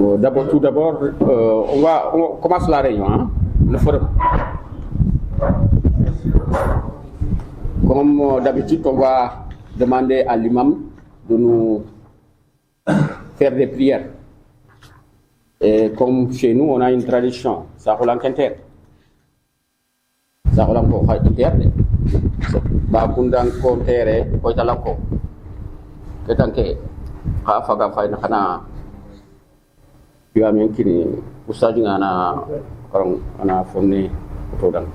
Tout d'abord, on commence la réunion, hein, le forum. Comme d'habitude, on va demander à l'imam de nous faire des prières. Et comme chez nous, on a une tradition, ça roule en quinter. Ça roule en quinter. Bakundang kontere, koitalako. Ketanke, faga faina kana. Puis à kini usaji ana orang ana fomne produk.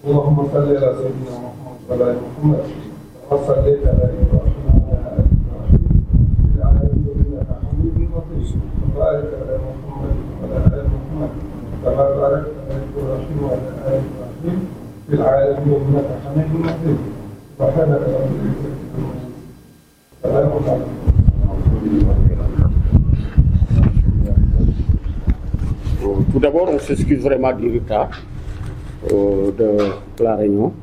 اللهم صل على سيدنا محمد وعلى ال محمد وصليت على ابراهيم وعلى ال ابراهيم في العالمين انك حميد مجيد وبارك على محمد وعلى ال محمد كما باركت على ابراهيم وعلى ال ابراهيم في العالمين انك حميد مجيد سبحانك رب العزه عما يصفون سلام عليكم. Tout d'abord, on s'excuse vraiment du retard de la réunion.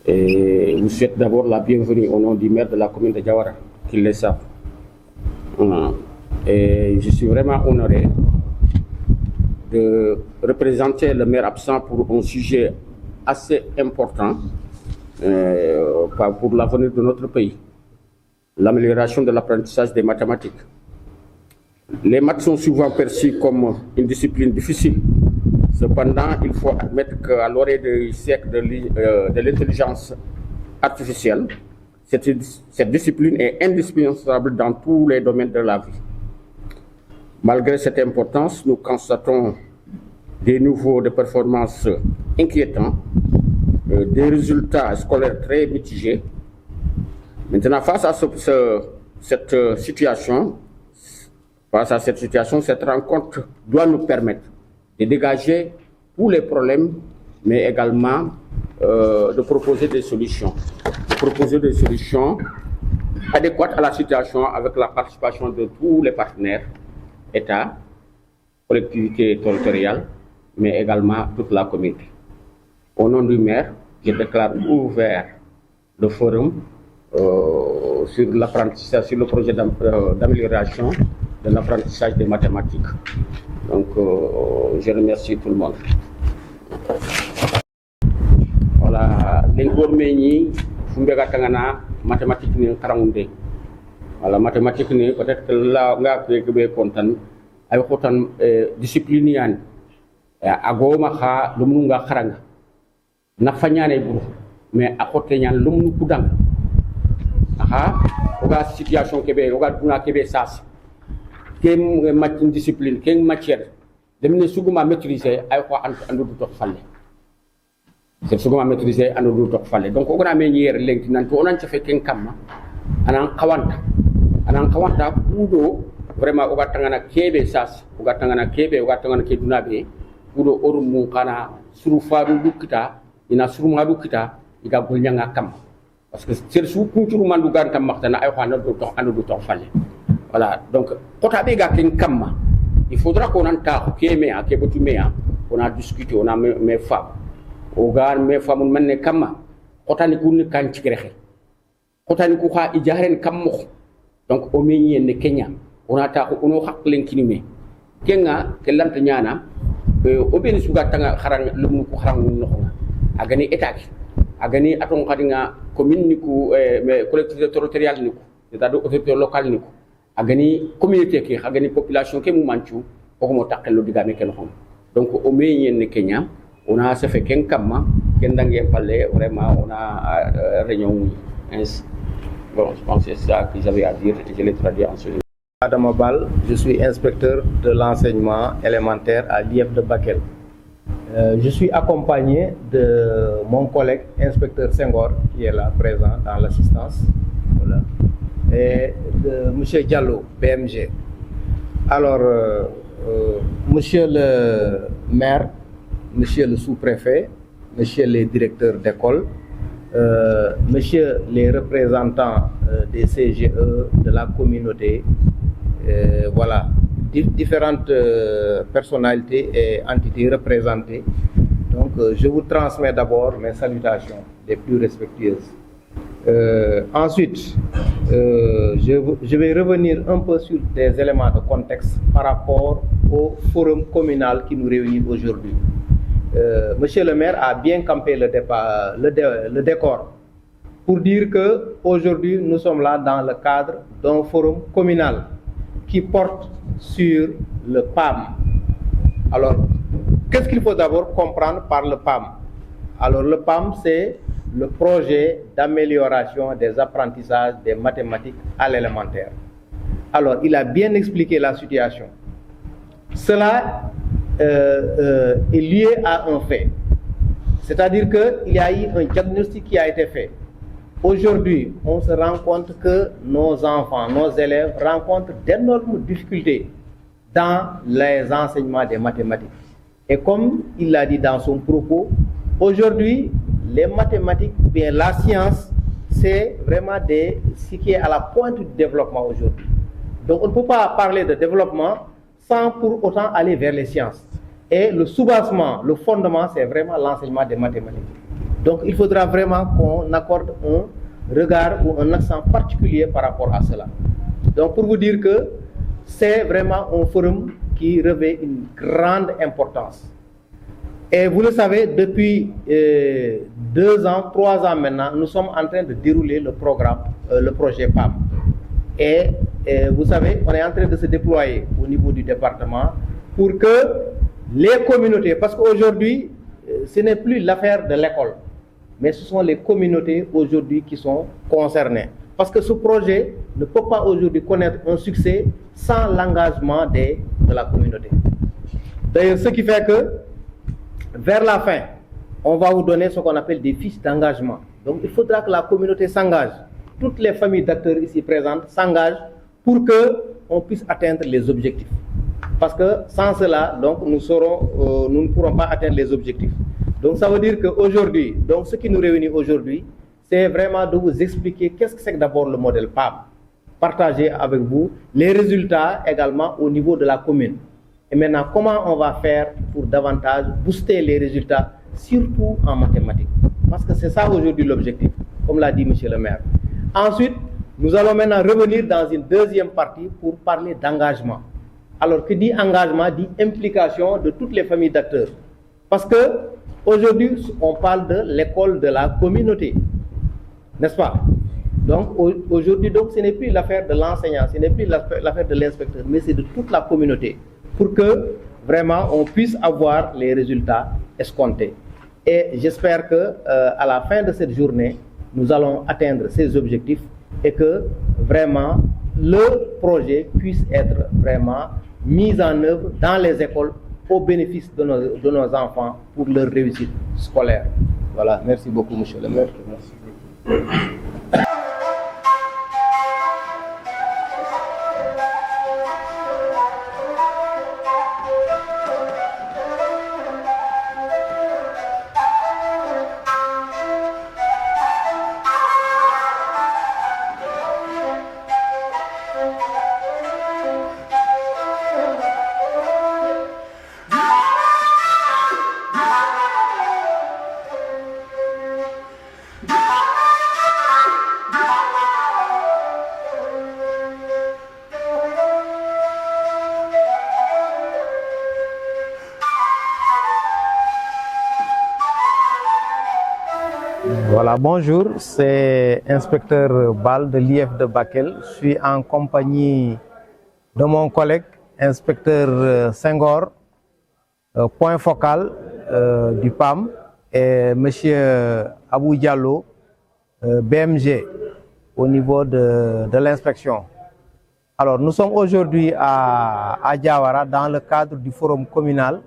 Et je vous souhaite d'abord la bienvenue au nom du maire de la commune de Diawara, qui le savent. Et je suis vraiment honoré de représenter le maire absent pour un sujet assez important pour l'avenir de notre pays, l'amélioration de l'apprentissage des mathématiques. Les maths sont souvent perçus comme une discipline difficile. Cependant, il faut admettre qu'à l'orée du siècle de l'intelligence artificielle, cette discipline est indispensable dans tous les domaines de la vie. Malgré cette importance, nous constatons des niveaux de performance inquiétants, des résultats scolaires très mitigés. Maintenant, face à cette situation, cette rencontre doit nous permettre de dégager tous les problèmes, mais également de proposer des solutions. Adéquates à la situation avec la participation de tous les partenaires, État, collectivités territoriales, mais également toute la communauté. Au nom du maire, je déclare ouvert le forum sur l'apprentissage, sur le projet d'amélioration de l'apprentissage des mathématiques. Donc, je remercie tout le monde. Voilà, l'ingormeni, fumbega tangana, mathématiques ni karangunde. Voilà, mathématiques ni peut-être que là, on a que content, avec autant discipline yan, agoma ha, lumunga karanga, nafanyane buru, mais à côté yan lumunu kudang. Aha, oga situation kebe, oga tuna kebe sas. Quelle discipline, quelle matière, de mener souvent maîtriser, à quoi on doit faire. C'est souvent maîtriser, on doit faire. Donc, on a mis hier l'inclinant, on a fait qu'un kama, on a un kawanta, kudo, vraiment, on va tangana kebe sas, on va tangana kebe, on va tangana kedunabe, kudo orumu kana, surufaru dukita, ina surumaru kita, ika gulyanga kama. Parce que c'est sous kunchuru mandugan tamartana, à quoi on doit faire. Voilà, donc, quand on a il faudra qu'on entende on a discuté, on a mes femmes. On a mes femmes, on a kama. Quand on a une cantigre, quand on a une idéale kamo. Donc, au milieu de Kenya, on a l'inkinime. Kenya, Kelantanyana, au Bénisuga Tanga Harang, le Moukourang, a gagné état, a gagné à ton Kadinga, commune, mais collectivité territoriale, c'est-à-dire autorité locale. Agani communauté qui agani population qui mu manchu ko takelo digame ken hom donc au milieu de Kenya on a se fait ken kama ken dangé parler vraiment on a réunion bon je pense que c'est ça que j'avais à dire et je l'ai traduit en sujet. Adam Abal, je suis inspecteur de l'enseignement élémentaire à l'IEF de Bakel. Je suis accompagné de mon collègue inspecteur Senghor qui est là présent dans l'assistance. Voilà. Et de M. Diallo, PMG. Alors, Monsieur le maire, Monsieur le sous-préfet, messieurs les directeurs d'école, messieurs les représentants des CGE, de la communauté, voilà, différentes personnalités et entités représentées. Donc, je vous transmets d'abord mes salutations les plus respectueuses. Ensuite, je vais revenir un peu sur des éléments de contexte par rapport au forum communal qui nous réunit aujourd'hui. Monsieur le maire a bien campé le décor pour dire qu'aujourd'hui nous sommes là dans le cadre d'un forum communal qui porte sur le PAM. Alors, qu'est-ce qu'il faut d'abord comprendre par le PAM? Alors, le PAM, c'est le projet d'amélioration des apprentissages des mathématiques à l'élémentaire. Alors, il a bien expliqué la situation. Cela est lié à un fait. C'est-à-dire qu'il y a eu un diagnostic qui a été fait. Aujourd'hui, on se rend compte que nos enfants, nos élèves rencontrent d'énormes difficultés dans les enseignements des mathématiques. Et comme il l'a dit dans son propos, aujourd'hui, les mathématiques, bien la science, c'est vraiment ce qui est à la pointe du développement aujourd'hui. Donc on ne peut pas parler de développement sans pour autant aller vers les sciences. Et le soubassement, le fondement, c'est vraiment l'enseignement des mathématiques. Donc il faudra vraiment qu'on accorde un regard ou un accent particulier par rapport à cela. Donc pour vous dire que c'est vraiment un forum qui revêt une grande importance. Et vous le savez, depuis 2 ans, 3 ans maintenant, nous sommes en train de dérouler le programme, le projet PAM. Et vous savez, on est en train de se déployer au niveau du département pour que les communautés, parce qu'aujourd'hui, ce n'est plus l'affaire de l'école, mais ce sont les communautés aujourd'hui qui sont concernées. Parce que ce projet ne peut pas aujourd'hui connaître un succès sans l'engagement de la communauté. D'ailleurs, ce qui fait que, vers la fin, on va vous donner ce qu'on appelle des fiches d'engagement. Donc, il faudra que la communauté s'engage. Toutes les familles d'acteurs ici présentes s'engagent pour qu'on puisse atteindre les objectifs. Parce que sans cela, donc, nous ne pourrons pas atteindre les objectifs. Donc, ça veut dire qu'aujourd'hui, donc, ce qui nous réunit aujourd'hui, c'est vraiment de vous expliquer qu'est-ce que c'est que d'abord le modèle PAM. Partager avec vous les résultats également au niveau de la commune. Et maintenant, comment on va faire pour davantage booster les résultats, surtout en mathématiques? Parce que c'est ça aujourd'hui l'objectif, comme l'a dit M. le maire. Ensuite, nous allons maintenant revenir dans une deuxième partie pour parler d'engagement. Alors, qui dit engagement, dit implication de toutes les familles d'acteurs. Parce que aujourd'hui, on parle de l'école de la communauté, n'est-ce pas? Donc, aujourd'hui, donc, ce n'est plus l'affaire de l'enseignant, ce n'est plus l'affaire de l'inspecteur, mais c'est de toute la communauté, pour que vraiment on puisse avoir les résultats escomptés. Et j'espère que à la fin de cette journée, nous allons atteindre ces objectifs et que vraiment le projet puisse être vraiment mis en œuvre dans les écoles au bénéfice de nos enfants pour leur réussite scolaire. Voilà, merci beaucoup, monsieur le maire. Merci beaucoup. Voilà, bonjour, c'est inspecteur Bal de l'IF de Bakel. Je suis en compagnie de mon collègue, inspecteur Senghor, point focal du PAM, et monsieur Abou Diallo, BMG, au niveau de l'inspection. Alors, nous sommes aujourd'hui à Diawara dans le cadre du forum communal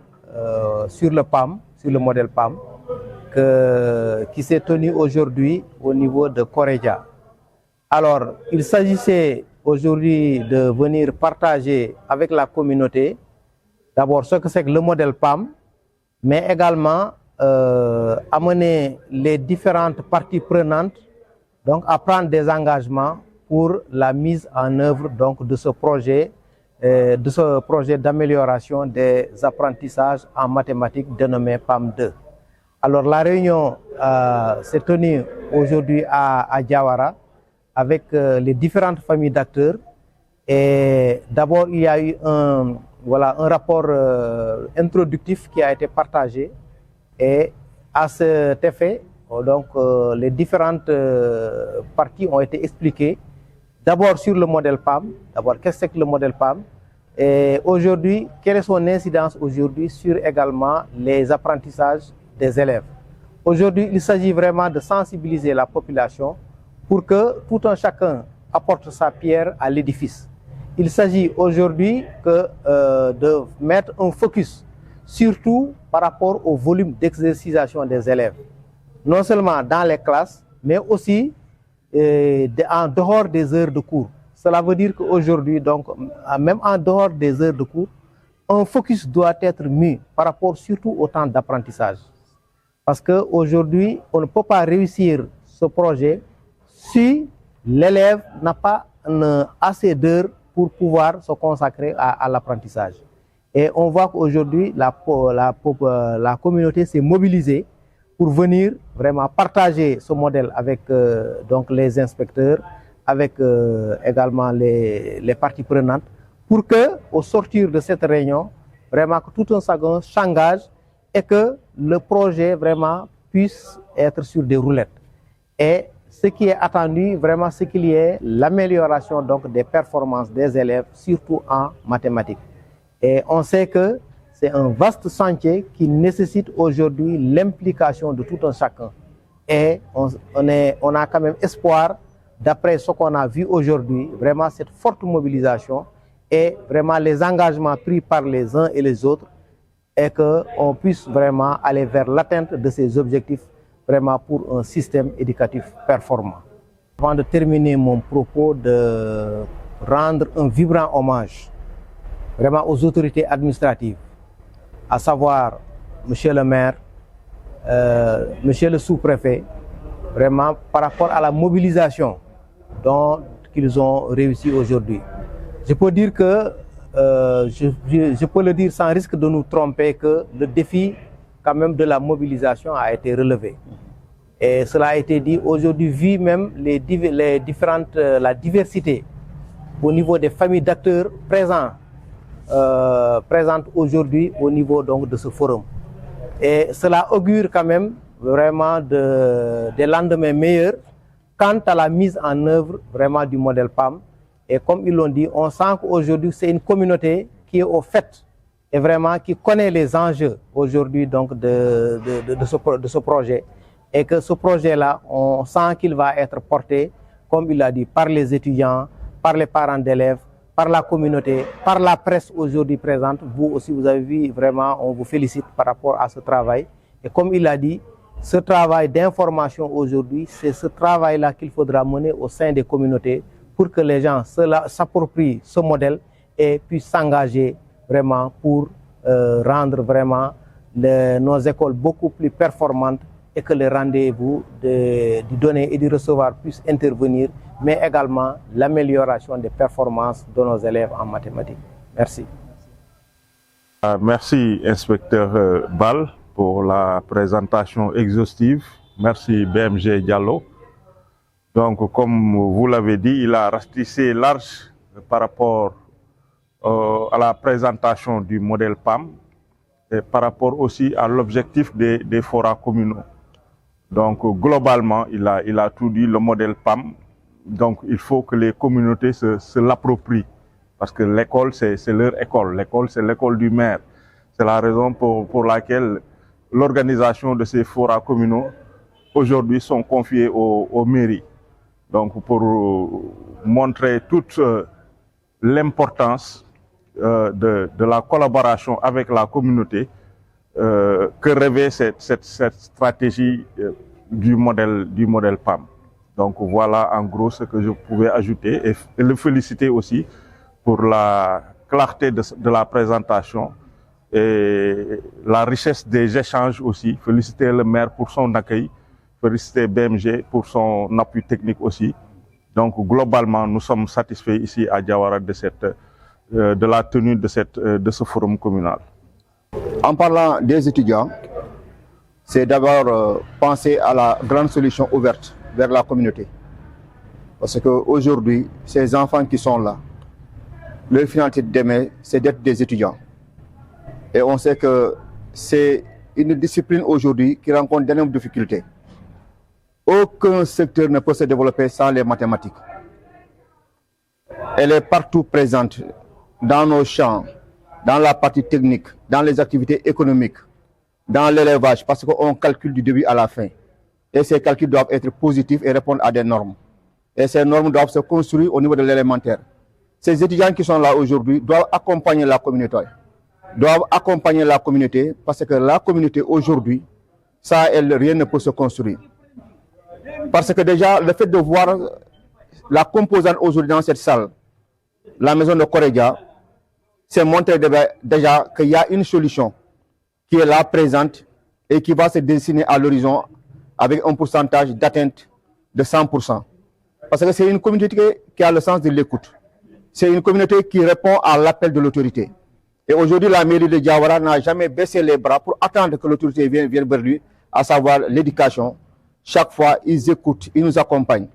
sur le PAM, sur le modèle PAM, qui s'est tenu aujourd'hui au niveau de Koreja. Alors, il s'agissait aujourd'hui de venir partager avec la communauté d'abord ce que c'est que le modèle PAM, mais également amené les différentes parties prenantes donc, à prendre des engagements pour la mise en œuvre donc, de ce projet d'amélioration des apprentissages en mathématiques dénommé PAM2. Alors la réunion s'est tenue aujourd'hui à Diawara avec les différentes familles d'acteurs. Et d'abord, il y a eu un rapport introductif qui a été partagé. Et à cet effet, donc, les différentes parties ont été expliquées. D'abord sur le modèle PAM. D'abord, qu'est-ce que c'est que le modèle PAM? Et aujourd'hui, quelle est son incidence aujourd'hui sur également les apprentissages des élèves? Aujourd'hui, il s'agit vraiment de sensibiliser la population pour que tout un chacun apporte sa pierre à l'édifice. Il s'agit aujourd'hui de mettre un focus surtout par rapport au volume d'exercitation des élèves. Non seulement dans les classes, mais aussi en dehors des heures de cours. Cela veut dire qu'aujourd'hui, donc, même en dehors des heures de cours, un focus doit être mis par rapport surtout au temps d'apprentissage. Parce qu'aujourd'hui, on ne peut pas réussir ce projet si l'élève n'a pas assez d'heures pour pouvoir se consacrer à l'apprentissage. Et on voit qu'aujourd'hui, la communauté s'est mobilisée pour venir vraiment partager ce modèle avec donc les inspecteurs, avec également les parties prenantes, pour que, au sortir de cette réunion, vraiment que tout un chacun s'engage et que le projet vraiment puisse être sur des roulettes. Et ce qui est attendu, vraiment, c'est qu'il y ait l'amélioration donc des performances des élèves, surtout en mathématiques. Et on sait que c'est un vaste chantier qui nécessite aujourd'hui l'implication de tout un chacun. Et on a quand même espoir, d'après ce qu'on a vu aujourd'hui, vraiment cette forte mobilisation et vraiment les engagements pris par les uns et les autres, et qu'on puisse vraiment aller vers l'atteinte de ces objectifs vraiment pour un système éducatif performant. Avant de terminer mon propos, de rendre un vibrant hommage vraiment aux autorités administratives, à savoir Monsieur le maire, Monsieur le sous-préfet, vraiment par rapport à la mobilisation dont qu'ils ont réussi aujourd'hui. Je peux dire que, je peux le dire sans risque de nous tromper, que le défi quand même de la mobilisation a été relevé. Et cela a été dit aujourd'hui, vu même la diversité au niveau des familles d'acteurs présentes aujourd'hui au niveau donc de ce forum. Et cela augure quand même vraiment des lendemains meilleurs quant à la mise en œuvre vraiment du modèle PAM. Et comme ils l'ont dit, on sent qu'aujourd'hui c'est une communauté qui est au fait et vraiment qui connaît les enjeux aujourd'hui donc de ce projet. Et que ce projet-là, on sent qu'il va être porté, comme il l'a dit, par les étudiants, par les parents d'élèves, par la communauté, par la presse aujourd'hui présente. Vous aussi, vous avez vu, vraiment, on vous félicite par rapport à ce travail. Et comme il l'a dit, ce travail d'information aujourd'hui, c'est ce travail-là qu'il faudra mener au sein des communautés pour que les gens s'approprient ce modèle et puissent s'engager vraiment pour rendre vraiment nos écoles beaucoup plus performantes et que les rendez-vous du donner et du recevoir puissent intervenir, mais également l'amélioration des performances de nos élèves en mathématiques. Merci. Merci, inspecteur Bal, pour la présentation exhaustive. Merci, BMG Diallo. Donc, comme vous l'avez dit, il a ratissé large par rapport à la présentation du modèle PAM et par rapport aussi à l'objectif des forats communaux. Donc, globalement, il a tout dit, le modèle PAM. Donc, il faut que les communautés se l'approprient. Parce que l'école, c'est leur école. L'école, c'est l'école du maire. C'est la raison pour laquelle l'organisation de ces forats communaux, aujourd'hui, sont confiés aux mairies. Donc, pour montrer toute l'importance de la collaboration avec la communauté, que revêt cette stratégie du modèle PAM. Donc voilà en gros ce que je pouvais ajouter et le féliciter aussi pour la clarté de la présentation et la richesse des échanges aussi. Féliciter le maire pour son accueil, féliciter BMG pour son appui technique aussi. Donc globalement, nous sommes satisfaits ici à Diawara de la tenue de ce forum communal. En parlant des étudiants, c'est d'abord penser à la grande solution ouverte vers la communauté. Parce qu'aujourd'hui, ces enfants qui sont là, leur finalité de demain, c'est d'être des étudiants. Et on sait que c'est une discipline aujourd'hui qui rencontre d'énormes difficultés. Aucun secteur ne peut se développer sans les mathématiques. Elle est partout présente, dans nos champs, dans la partie technique, dans les activités économiques, dans l'élevage, parce qu'on calcule du début à la fin. Et ces calculs doivent être positifs et répondre à des normes. Et ces normes doivent se construire au niveau de l'élémentaire. Ces étudiants qui sont là aujourd'hui doivent accompagner la communauté. Parce que la communauté aujourd'hui, ça, elle, rien ne peut se construire. Parce que déjà, le fait de voir la composante aujourd'hui dans cette salle, la maison de Koredia, c'est montrer déjà qu'il y a une solution qui est là présente et qui va se dessiner à l'horizon avec un pourcentage d'atteinte de 100%. Parce que c'est une communauté qui a le sens de l'écoute. C'est une communauté qui répond à l'appel de l'autorité. Et aujourd'hui, la mairie de Diawara n'a jamais baissé les bras pour attendre que l'autorité vienne vers lui, à savoir l'éducation. Chaque fois, ils écoutent, ils nous accompagnent.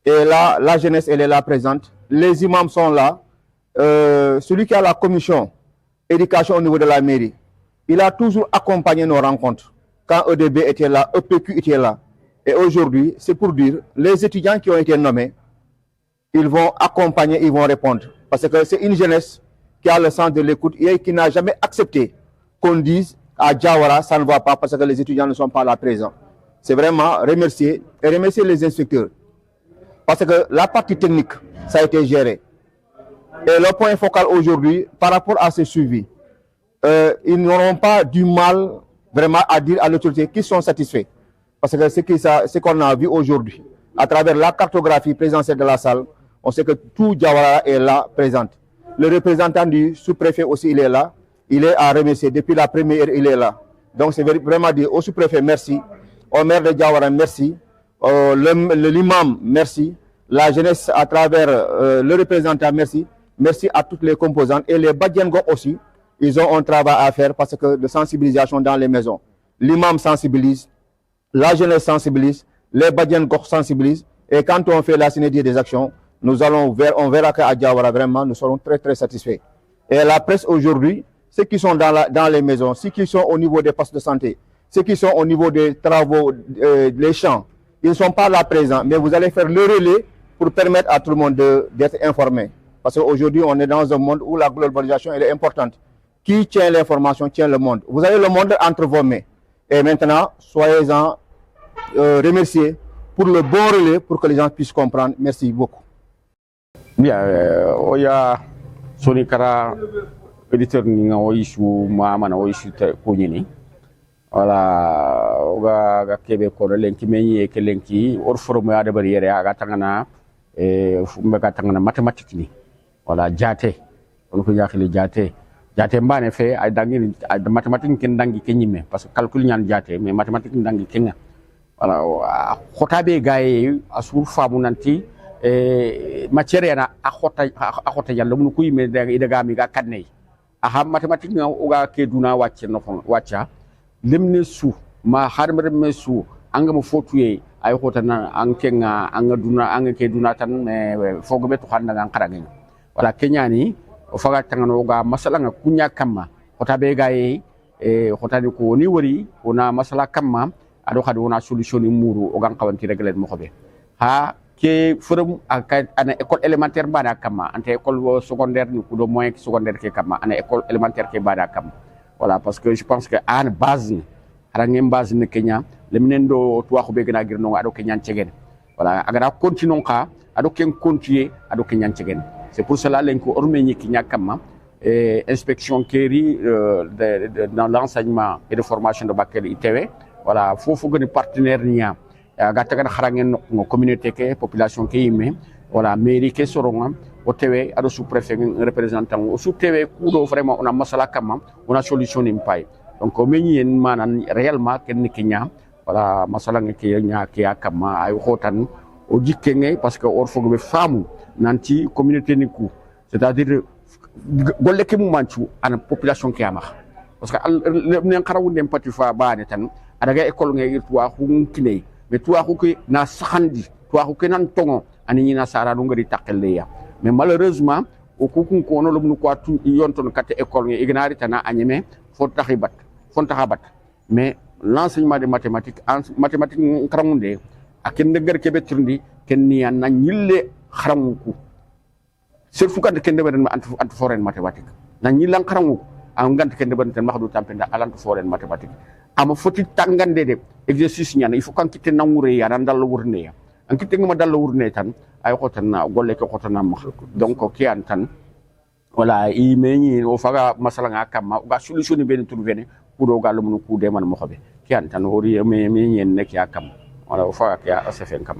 Et là, la jeunesse, elle est là présente. Les imams sont là. Celui qui a la commission éducation au niveau de la mairie, il a toujours accompagné nos rencontres. Quand EDB était là, EPQ était là. Et aujourd'hui, c'est pour dire, les étudiants qui ont été nommés, ils vont accompagner, ils vont répondre. Parce que c'est une jeunesse qui a le sens de l'écoute et qui n'a jamais accepté qu'on dise à Diawara, ça ne va pas parce que les étudiants ne sont pas là présents. C'est vraiment remercier et remercier les inspecteurs. Parce que la partie technique, ça a été géré. Et le point focal aujourd'hui, par rapport à ce suivi, ils n'auront pas du mal vraiment à dire à l'autorité qu'ils sont satisfaits. Parce que ce qu'on a vu aujourd'hui, à travers la cartographie présidentielle de la salle, on sait que tout Diawara est là, présente. Le représentant du sous-préfet aussi, il est là. Il est à remercier. Depuis la première heure, il est là. Donc, c'est vraiment dire au sous-préfet, merci. Au maire de Diawara, merci. L'imam, merci. La jeunesse, à travers le représentant, merci. Merci à toutes les composantes. Et les Badiengo aussi, ils ont un travail à faire parce que de sensibilisation dans les maisons. L'imam sensibilise, la jeunesse sensibilise, les Badiengo sensibilisent. Et quand on fait la synergie des actions, on verra qu'à Diawara, vraiment, nous serons très, très satisfaits. Et la presse aujourd'hui, ceux qui sont dans les maisons, ceux qui sont au niveau des postes de santé, ceux qui sont au niveau des travaux, les champs, ils ne sont pas là présents, mais vous allez faire le relais pour permettre à tout le monde d'être informé. Parce qu'aujourd'hui, on est dans un monde où la globalisation elle est importante. Qui tient l'information tient le monde. Vous avez le monde entre vos mains. Et maintenant, soyez-en remerciés pour le bon relais pour que les gens puissent comprendre. Merci beaucoup. Bien, oya soni kara editeur ni nga oyisu maamana oyisu ko nyini wala oga ga kebe ko lenki menyi ke lenki or forum ya de barriere aga tangana fumbe ka tangana mathématique ni wala jate on ko yakhili jate mbane fe ay dangi ay mathématique ken dangi ke nyime parce que calcul nyan jate mais mathématique dangi kenga wala khotabe gaay asur famu nanti matière yana akhota yalla mun ko yime daga mi ga kadney aha mathématique nga uga ke duna wacce no fon wacca lemne su ma harmere me su anga mo fotuye ay khota na ankenga anga duna anga ke duna tan me fogo betu khanda nga karage wala kenyani o faga tangano uga masala nga kunya kamma khota be gaay khota ni ko ni wori ona masala kamma ado khadi ona solution ni muru uga kawanti régler mo xobe ha ke forum ana école élémentaire bada kama ante école secondaire ni kudo moyen secondaire ke kama ana école élémentaire ke bada kama voilà parce que je pense que an base ni arangem base ni Kenya le minendo to waxu be gëna gir no ado Kenya cegen voilà agara continuons ka ado ken continuer ado Kenya cegen c'est pour cela len ko orme ni Kenya kama inspection kéri dans l'enseignement et de formation de Bakel ITW voilà fofu gëni partenaire niya gata kan kharangen no communauté ke population ke yime wala mairie ke soronga au TV ado sous préfet représentant au sous TV kudo vraiment on a masala kama on a solutionné mpay donc o meñi en manan réellement ken ni kinya wala masala ngi nya ki kama ay xotan o jikkenge parce que or fogo be famu nanti communauté ni ku c'est-à-dire golle ke mu manchu ana population ki ama parce que ne xarawu dem pati fa baane tan adaga école ngi tuwa hu kinay mais tuwa hu ki na saxandi tuwa hu kenan tongo ani ni na sara do ngari takelle ya mais malheureusement o kukun ko no lum ko tu yonton kate école ngi ignari tana anyeme fo taxibat mais l'enseignement de mathématiques karamunde aken de gar kebe turndi ken ni an ñille xaramuku surtout quand ken de ben antu foreign mathématiques na ñillan xaramuku am ngant ken de ben tan maxdu tampenda alantu foreign mathématiques ama foti tangande de exercice ñana il faut kan kité namure ya nan dal wurne ya an kité ngama dal wurne tan ay xotan na golle ko xotana ma donc ki an tan wala i meñi o faga masala nga kam ga solution be trouver pour ga lu ku de man mo xobe ki an tan hori me ñen nek ya kam wala o faga ya asefen kam